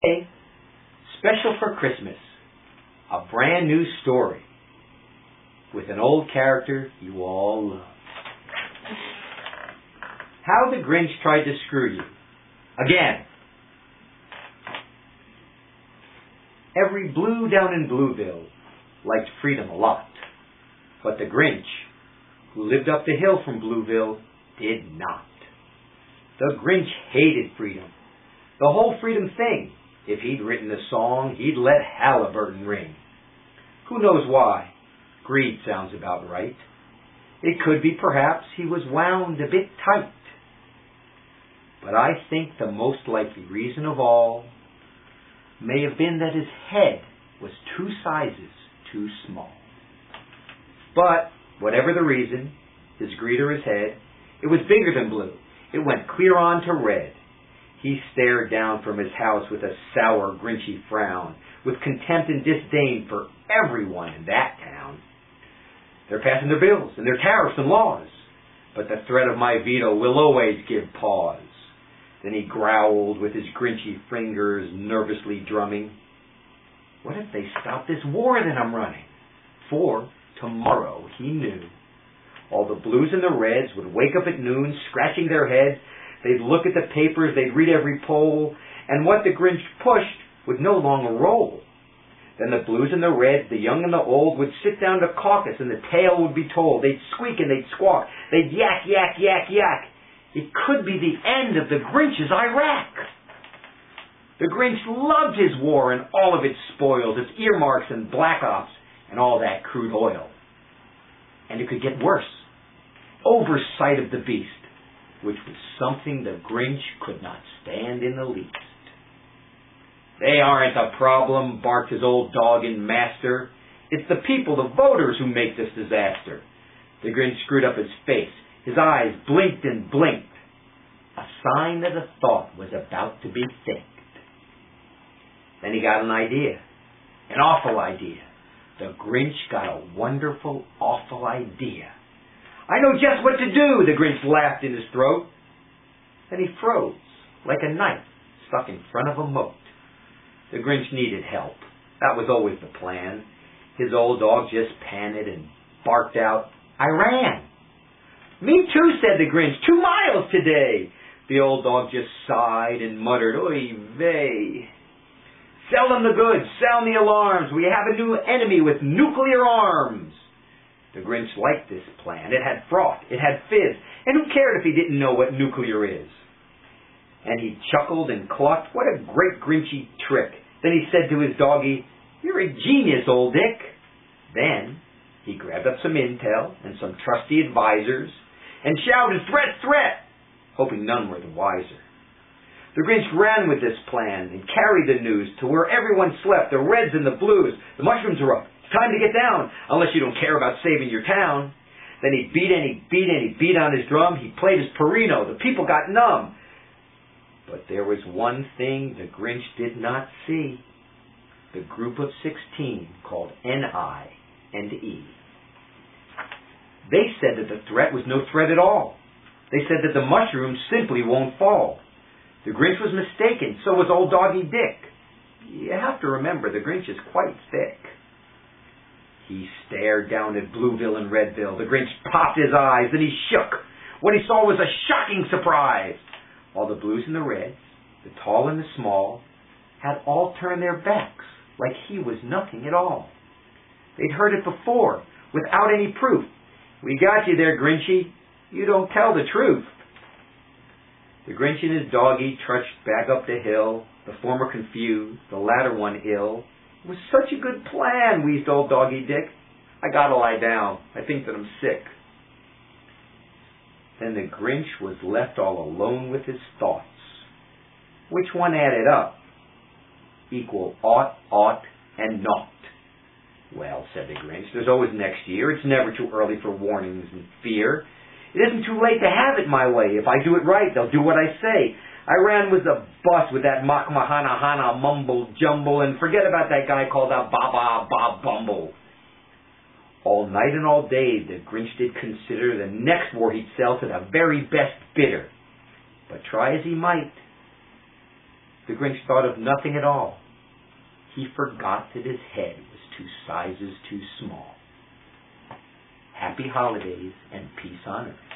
Hey, special for Christmas, a brand new story with an old character you all love. How the Grinch Tried to Screw You. Again. Every Blue down in Blueville liked freedom a lot, but the Grinch, who lived up the hill from Blueville, did not. The Grinch hated freedom, the whole freedom thing. If he'd written a song, he'd let Halliburton ring. Who knows why? Greed sounds about right. It could be perhaps he was wound a bit tight. But I think the most likely reason of all may have been that his head was 2 sizes too small. But whatever the reason, his greed or his head, it was bigger than blue. It went clear on to red. He stared down from his house with a sour, grinchy frown, with contempt and disdain for everyone in that town. They're passing their bills and their tariffs and laws, but the threat of my veto will always give pause. Then he growled with his grinchy fingers nervously drumming. What if they stop this war that I'm running? For tomorrow, he knew, all the blues and the reds would wake up at noon, scratching their heads. They'd look at the papers, they'd read every poll, and what the Grinch pushed would no longer roll. Then the blues and the reds, the young and the old, would sit down to caucus, and the tale would be told. They'd squeak and they'd squawk. They'd yak, yak, yak, yak. It could be the end of the Grinch's Iraq. The Grinch loved his war and all of its spoils, its earmarks and black ops, and all that crude oil. And it could get worse. Oversight of the beast, which was something the Grinch could not stand in the least. They aren't a problem, barked his old dog and master. It's the people, the voters, who make this disaster. The Grinch screwed up his face. His eyes blinked and blinked. A sign that a thought was about to be thinked. Then he got an idea. An awful idea. The Grinch got a wonderful, awful idea. I know just what to do, the Grinch laughed in his throat. Then he froze, like a knife stuck in front of a moat. The Grinch needed help. That was always the plan. His old dog just panted and barked out, I ran. Me too, said the Grinch, 2 miles today. The old dog just sighed and muttered, oy vey. Sell them the goods, sound the alarms. We have a new enemy with nuclear arms. The Grinch liked this plan. It had froth, it had fizz, and who cared if he didn't know what nuclear is? And he chuckled and clucked, what a great Grinchy trick. Then he said to his doggie, you're a genius, old Dick. Then he grabbed up some intel and some trusty advisors and shouted, threat, threat, hoping none were the wiser. The Grinch ran with this plan and carried the news to where everyone slept, the reds and the blues. The mushrooms are up. It's time to get down, unless you don't care about saving your town. Then he beat and he beat and he beat on his drum. He played his Perino. The people got numb. But there was one thing the Grinch did not see. The group of 16 called N-I and E. They said that the threat was no threat at all. They said that the mushrooms simply won't fall. The Grinch was mistaken, so was old Doggy Dick. You have to remember, the Grinch is quite thick. He stared down at Blueville and Redville. The Grinch popped his eyes, then he shook. What he saw was a shocking surprise. All the blues and the reds, the tall and the small, had all turned their backs like he was nothing at all. They'd heard it before, without any proof. We got you there, Grinchy. You don't tell the truth. The Grinch and his doggie trudged back up the hill, the former confused, the latter one ill. It was such a good plan, wheezed old Doggy Dick. I gotta lie down. I think that I'm sick. Then the Grinch was left all alone with his thoughts. Which one added up? Equal ought, and naught. Well, said the Grinch, there's always next year. It's never too early for warnings and fear. It isn't too late to have it my way. If I do it right, they'll do what I say. I ran with the bus with that mock-mahana-hana mumble-jumble, and forget about that guy called a Ba-Ba Bumble. All night and all day the Grinch did consider the next war he'd sell to the very best bidder. But try as he might, the Grinch thought of nothing at all. He forgot that his head was 2 sizes too small. Happy holidays and peace on earth.